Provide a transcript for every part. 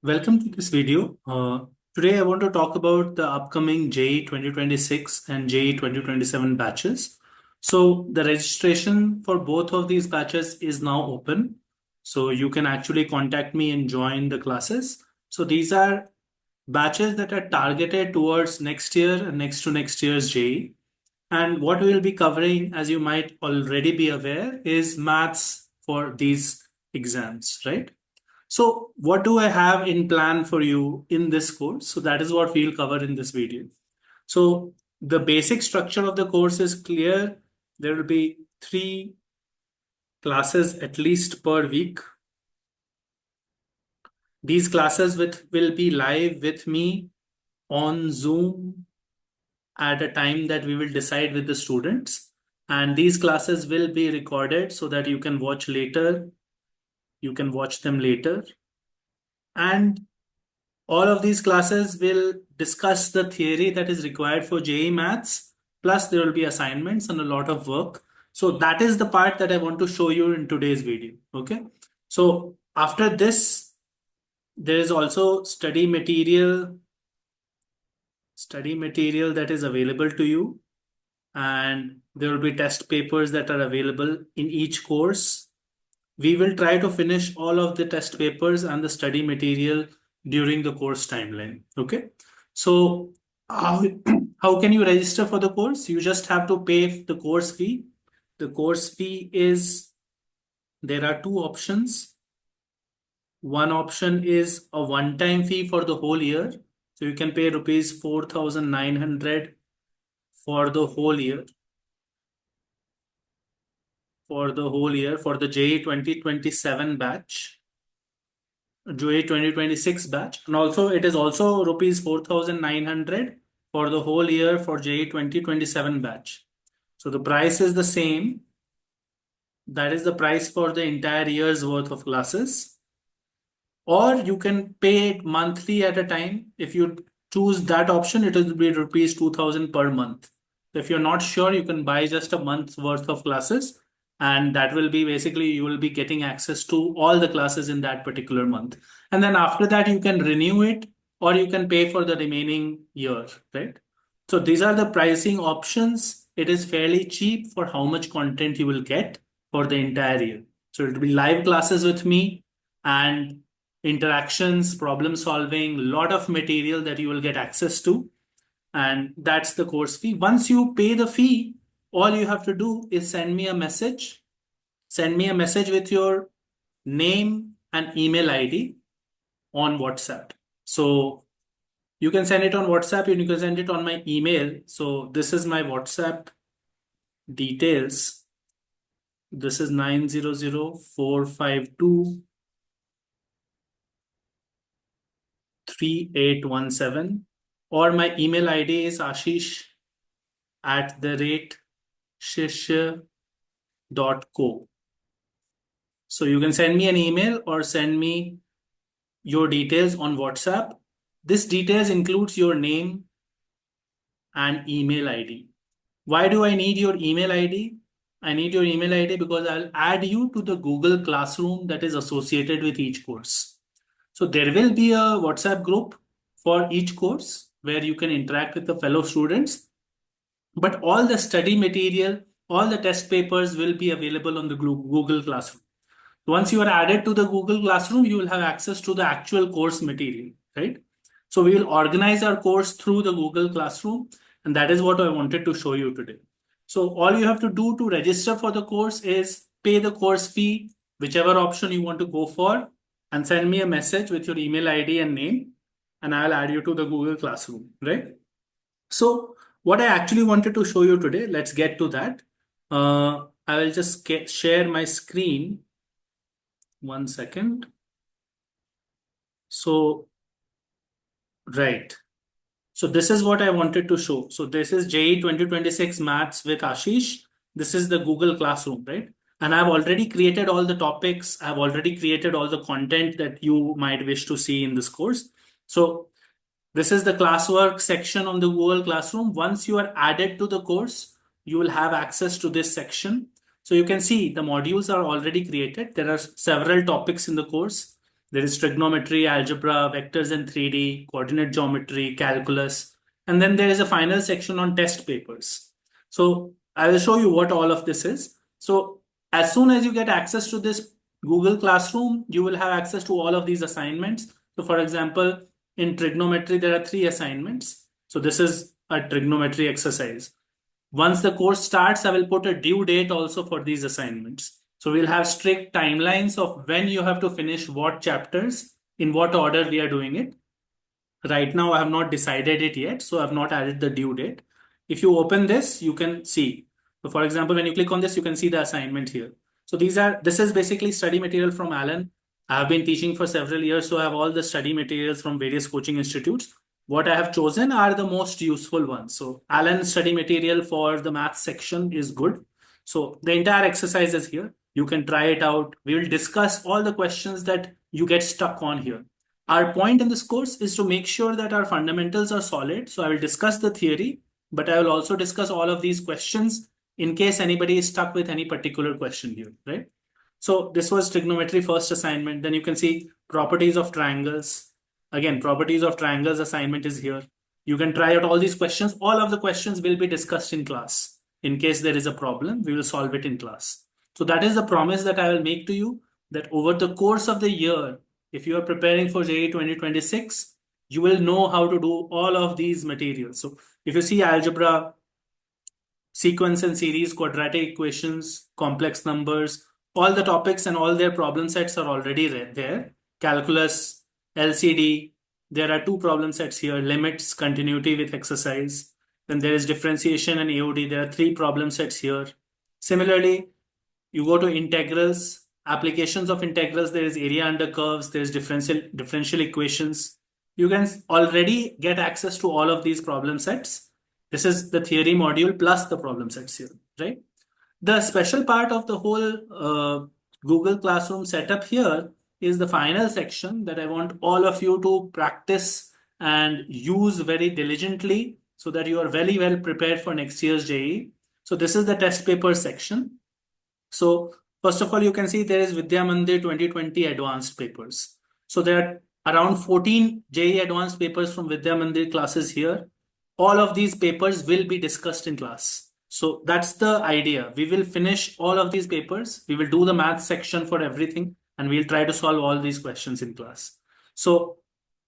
Welcome to this video. Today I want to talk about the upcoming JEE 2026 and JEE 2027 batches. So the registration for both of these batches is now open. So you can actually contact me and join the classes. So these are batches that are targeted towards next year and next to next year's JEE. And what we will be covering, as you might already be aware, is maths for these exams, right? So what do I have in plan for you in this course? So that is what we'll cover in this video. So the basic structure of the course is clear. There will be 3 classes at least per week. These classes will be live with me on Zoom at a time that we will decide with the students. And these classes will be recorded so that you can watch later. You can watch them later. And all of these classes will discuss the theory that is required for JEE Maths, plus there will be assignments and a lot of work. So that is the part that I want to show you in today's video. Okay. So after this, there is also study material that is available to you. And there will be test papers that are available in each course. We will try to finish all of the test papers and the study material during the course timeline. Okay. So how, how can you register for the course? You just have to pay the course fee. The course fee is, there are 2 options. One option is a one-time fee for the whole year. So you can pay rupees 4,900 for the whole year. For the JEE 2027 batch. JEE 2026 batch, and also it is also rupees 4,900 for the whole year for JEE 2027 batch. So the price is the same. That is the price for the entire year's worth of classes. Or you can pay it monthly at a time. If you choose that option, it will be rupees 2,000 per month. If you're not sure, you can buy just a month's worth of classes, and that will be basically you will be getting access to all the classes in that particular month. And then after that, you can renew it or you can pay for the remaining year, right? So these are the pricing options. It is fairly cheap for how much content you will get for the entire year. So it will be live classes with me and interactions, problem solving, lot of material that you will get access to. And that's the course fee. Once you pay the fee, all you have to do is send me a message. Send me a message with your name and email ID on WhatsApp. So you can send it on WhatsApp and you can send it on my email. So this is my WhatsApp details. This is 900-452-3817, or my email ID is ashish@shishya.co. So you can send me an email or send me your details on WhatsApp. This details includes your name and email ID. Why do I need your email ID? I need your email ID because I'll add you to the Google Classroom that is associated with each course. So there will be a WhatsApp group for each course where you can interact with the fellow students. But all the study material, all the test papers will be available on the Google Classroom. Once you are added to the Google Classroom, you will have access to the actual course material, right? So we will organize our course through the Google Classroom, and that is what I wanted to show you today. So all you have to do to register for the course is pay the course fee, whichever option you want to go for, and send me a message with your email ID and name, and I'll add you to the Google Classroom, right? So what I actually wanted to show you today, let's get to that. I will just share my screen. 1 second. So, right. So this is what I wanted to show. So this is JEE 2026 Maths with Ashish. This is the Google Classroom, right? And I've already created all the topics. I've already created all the content that you might wish to see in this course. So this is the classwork section on the Google Classroom. Once you are added to the course, you will have access to this section. So you can see the modules are already created. There are several topics in the course. There is trigonometry, algebra, vectors in 3D, coordinate geometry, calculus, and then there is a final section on test papers. So I will show you what all of this is. So as soon as you get access to this Google Classroom, you will have access to all of these assignments. So for example, in trigonometry, there are 3 assignments. So this is a trigonometry exercise. Once the course starts, I will put a due date also for these assignments. So we'll have strict timelines of when you have to finish what chapters, in what order we are doing it. Right now, I have not decided it yet, so I have not added the due date. If you open this, you can see. So for example, when you click on this, you can see the assignment here. So this is basically study material from Alan. I have been teaching for several years, so I have all the study materials from various coaching institutes. What I have chosen are the most useful ones. So Alan's study material for the math section is good. So the entire exercise is here. You can try it out. We will discuss all the questions that you get stuck on here. Our point in this course is to make sure that our fundamentals are solid. So I will discuss the theory, but I will also discuss all of these questions in case anybody is stuck with any particular question here, right? So this was trigonometry first assignment. Then you can see properties of triangles. Again, properties of triangles assignment is here. You can try out all these questions. All of the questions will be discussed in class. In case there is a problem, we will solve it in class. So that is the promise that I will make to you, that over the course of the year, if you are preparing for JEE 2026, you will know how to do all of these materials. So if you see algebra, sequence and series, quadratic equations, complex numbers, all the topics and all their problem sets are already there. Calculus, LCD, there are 2 problem sets here, limits, continuity with exercise. Then there is differentiation and AOD. There are 3 problem sets here. Similarly, you go to integrals, applications of integrals. There is area under curves. There is differential equations. You can already get access to all of these problem sets. This is the theory module plus the problem sets here, right? The special part of the whole Google Classroom setup here is the final section that I want all of you to practice and use very diligently so that you are very well prepared for next year's JEE. So this is the test paper section. So first of all, you can see there is Vidya Mandir 2020 advanced papers. So there are around 14 JEE advanced papers from Vidya Mandir classes here. All of these papers will be discussed in class. So that's the idea. We will finish all of these papers. We will do the math section for everything, and we'll try to solve all these questions in class. So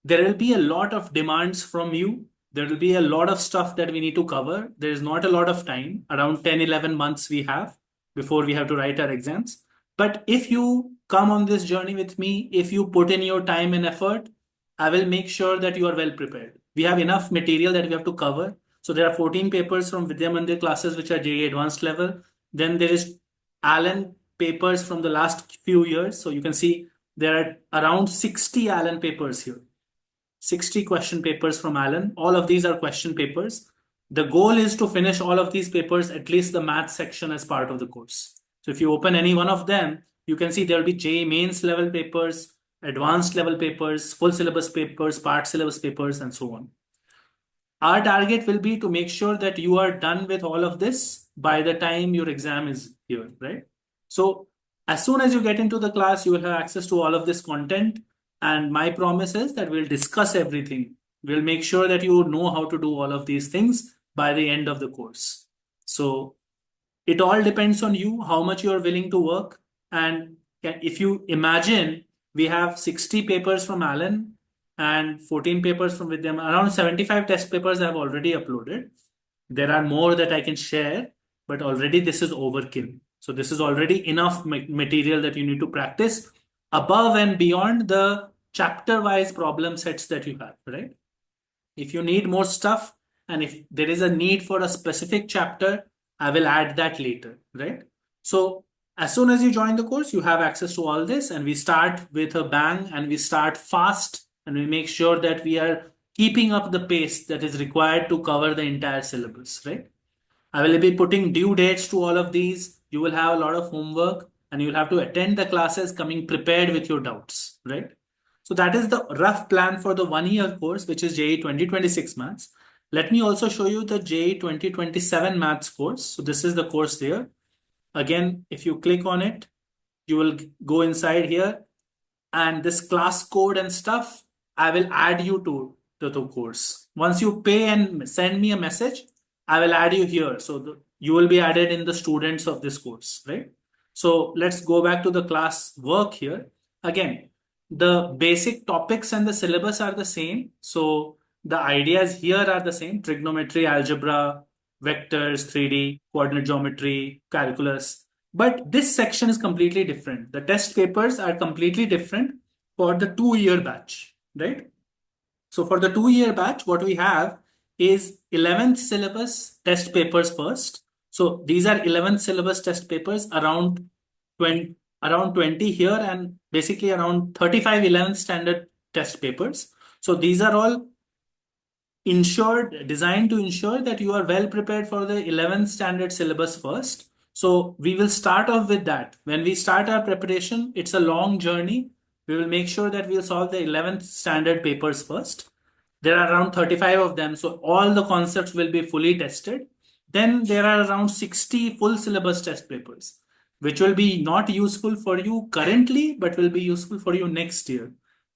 there will be a lot of demands from you. There will be a lot of stuff that we need to cover. There is not a lot of time, around 10, 11 months we have before we have to write our exams. But if you come on this journey with me, if you put in your time and effort, I will make sure that you are well prepared. We have enough material that we have to cover. So there are 14 papers from Vidya Mandir classes, which are JEE advanced level. Then there is Alan papers from the last few years. So you can see there are around 60 Alan papers here. 60 question papers from Alan. All of these are question papers. The goal is to finish all of these papers, at least the math section as part of the course. So if you open any one of them, you can see there will be JEE mains level papers, advanced level papers, full syllabus papers, part syllabus papers, and so on. Our target will be to make sure that you are done with all of this by the time your exam is here, right? So as soon as you get into the class, you will have access to all of this content. And my promise is that we'll discuss everything. We'll make sure that you know how to do all of these things by the end of the course. So it all depends on you, how much you are willing to work. And if you imagine, we have 60 papers from Alan and 14 papers from Vidya. Around 75 test papers I have already uploaded. There are more that I can share, but already this is overkill. So this is already enough material that you need to practice above and beyond the chapter-wise problem sets that you have, right? If you need more stuff and if there is a need for a specific chapter, I will add that later, right? So as soon as you join the course, you have access to all this, and we start with a bang and we start fast, and we make sure that we are keeping up the pace that is required to cover the entire syllabus, right? I will be putting due dates to all of these. You will have a lot of homework and you'll have to attend the classes coming prepared with your doubts, right? So that is the rough plan for the 1 year course, which is JEE 2026 Maths. Let me also show you the JEE 2027 Maths course. So this is the course there. Again, if you click on it, you will go inside here. and this class code and stuff, I will add you to the course. Once you pay and send me a message, I will add you here. So you will be added in the students of this course, right? So let's go back to the class work here. Again, the basic topics and the syllabus are the same. So the ideas here are the same: trigonometry, algebra, vectors, 3D, coordinate geometry, calculus. But this section is completely different. The test papers are completely different for the 2 year batch, right? So for the 2 year batch, what we have is 11th syllabus test papers first. So these are 11th syllabus test papers, around 20 here, and basically around 35 11th standard test papers. So these are all designed to ensure that you are well prepared for the 11th standard syllabus first. So we will start off with that. When we start our preparation, it's a long journey. We will make sure that we'll solve the 11th standard papers first. There are around 35 of them, so all the concepts will be fully tested. Then there are around 60 full syllabus test papers, which will be not useful for you currently, but will be useful for you next year.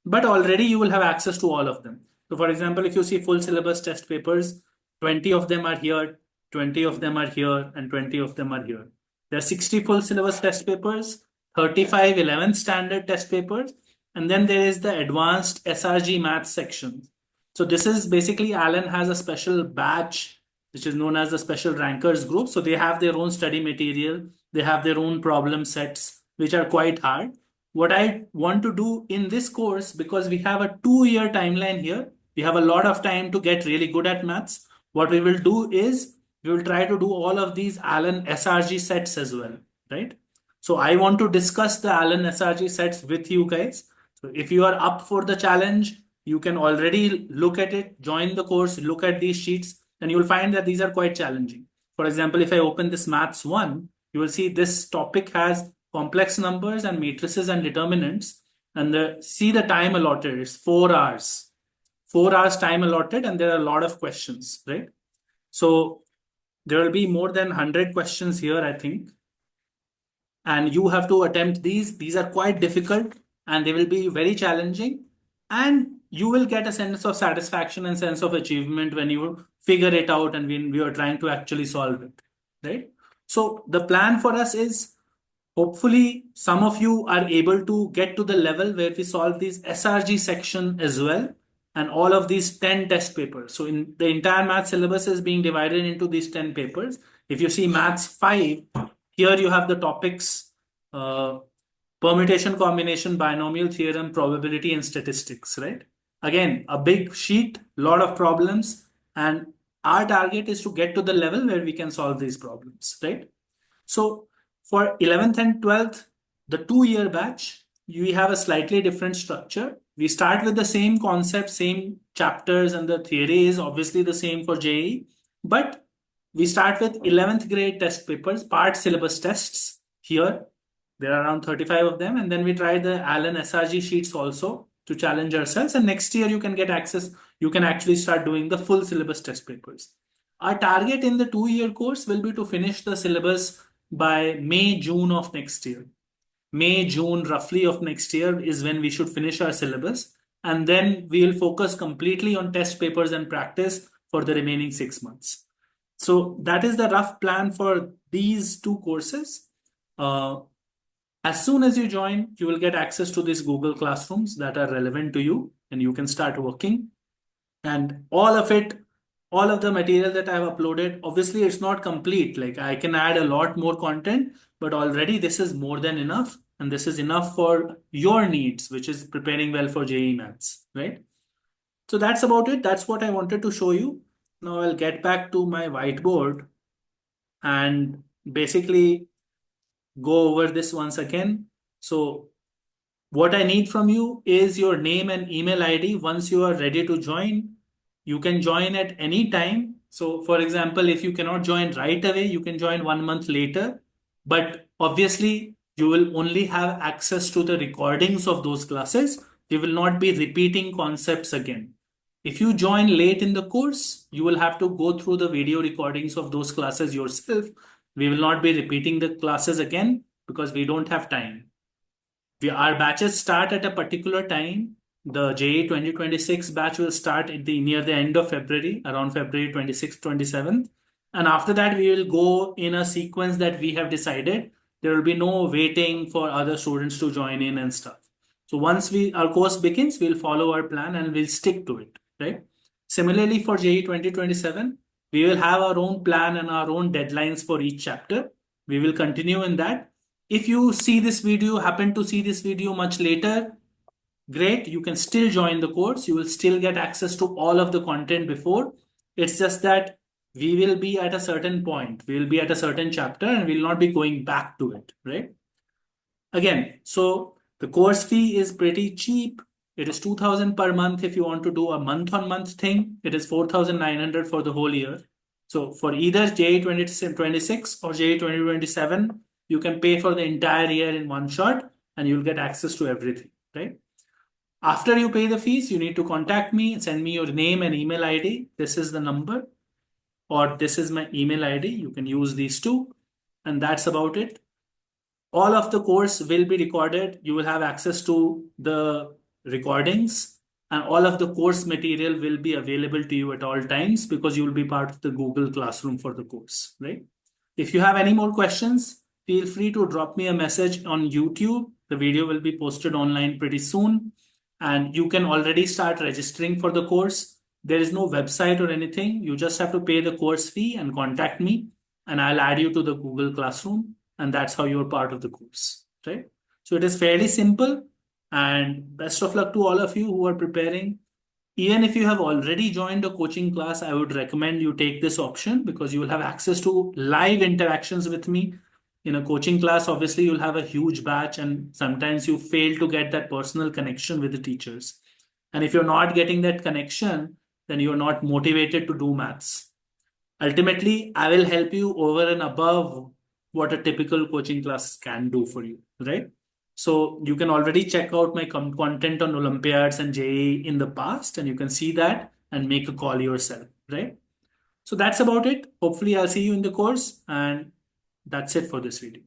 But already you will have access to all of them. So for example, if you see full syllabus test papers, 20 of them are here, 20 of them are here, and 20 of them are here. There are 60 full syllabus test papers, 35 11th standard test papers, and then there is the advanced SRG maths section. So this is basically Alan has a special batch which is known as the special rankers group. So they have their own study material, they have their own problem sets which are quite hard. What I want to do in this course, because we have a 2 year timeline here, we have a lot of time to get really good at maths. What we will do is we will try to do all of these Alan SRG sets as well, right? So I want to discuss the Alan SRG sets with you guys. So if you are up for the challenge, you can already look at it, join the course, look at these sheets, and you'll find that these are quite challenging. For example, if I open this maths 1, you will see this topic has complex numbers and matrices and determinants, and see the time allotted, it's 4 hours. 4 hours time allotted, and there are a lot of questions, right? So there will be more than 100 questions here, I think. And you have to attempt these. These are quite difficult and they will be very challenging. And you will get a sense of satisfaction and sense of achievement when you figure it out and when we are trying to actually solve it, right? So the plan for us is hopefully some of you are able to get to the level where we solve these SRG section as well, and all of these 10 test papers. So in the entire math syllabus is being divided into these 10 papers. If you see maths 5, here you have the topics permutation, combination, binomial theorem, probability, and statistics, right? Again, a big sheet, lot of problems, and our target is to get to the level where we can solve these problems, right? So for 11th and 12th, the 2 year batch, we have a slightly different structure. We start with the same concept, same chapters, and the theory is obviously the same for JEE, but we start with 11th grade test papers, part syllabus tests here. There are around 35 of them. And then we try the Allen SRG sheets also to challenge ourselves. And next year you can get access. You can actually start doing the full syllabus test papers. Our target in the 2 year course will be to finish the syllabus by May, June of next year. May, June roughly of next year is when we should finish our syllabus. And then we will focus completely on test papers and practice for the remaining 6 months. So that is the rough plan for these two courses. As soon as you join, you will get access to these Google Classrooms that are relevant to you, and you can start working. And all of it, all of the material that I've uploaded, obviously it's not complete. Like I can add a lot more content, but already this is more than enough. And this is enough for your needs, which is preparing well for JEE Maths, right? So that's about it. That's what I wanted to show you. Now I'll get back to my whiteboard and basically go over this once again. So what I need from you is your name and email ID. Once you are ready to join, you can join at any time. So for example, if you cannot join right away, you can join 1 month later. But obviously, you will only have access to the recordings of those classes. You will not be repeating concepts again. If you join late in the course, you will have to go through the video recordings of those classes yourself. We will not be repeating the classes again because we don't have time. Our batches start at a particular time. The JEE 2026 batch will start at the near the end of February, around February 26th, 27th. And after that, we will go in a sequence that we have decided. There will be no waiting for other students to join in and stuff. So once our course begins, we'll follow our plan and we'll stick to it, right? Similarly, for JEE 2027, we will have our own plan and our own deadlines for each chapter. We will continue in that. If you see this video, happen to see this video much later, great, you can still join the course. You will still get access to all of the content before. It's just that we will be at a certain point. We will be at a certain chapter and we'll not be going back to it, right? Again, so the course fee is pretty cheap. It is 2000 per month if you want to do a month-on-month thing. It is 4900 for the whole year. So for either JEE 2026 or JEE 2027, you can pay for the entire year in one shot and you'll get access to everything, right? After you pay the fees, you need to contact me, send me your name and email ID. This is the number, or this is my email ID. You can use these two, and that's about it. All of the course will be recorded. You will have access to the recordings, and all of the course material will be available to you at all times because you will be part of the Google Classroom for the course, right? If you have any more questions, feel free to drop me a message on YouTube. The video will be posted online pretty soon, and you can already start registering for the course. There is no website or anything. You just have to pay the course fee and contact me, and I'll add you to the Google Classroom, and that's how you're part of the course, right? So it is fairly simple, and best of luck to all of you who are preparing. Even if you have already joined a coaching class, I would recommend you take this option because you will have access to live interactions with me. In a coaching class, obviously, you'll have a huge batch, and sometimes you fail to get that personal connection with the teachers. And if you're not getting that connection, then you're not motivated to do maths. Ultimately, I will help you over and above what a typical coaching class can do for you, right? So you can already check out my content on Olympiads and JEE in the past, and you can see that and make a call yourself, right? So that's about it. Hopefully, I'll see you in the course, and that's it for this video.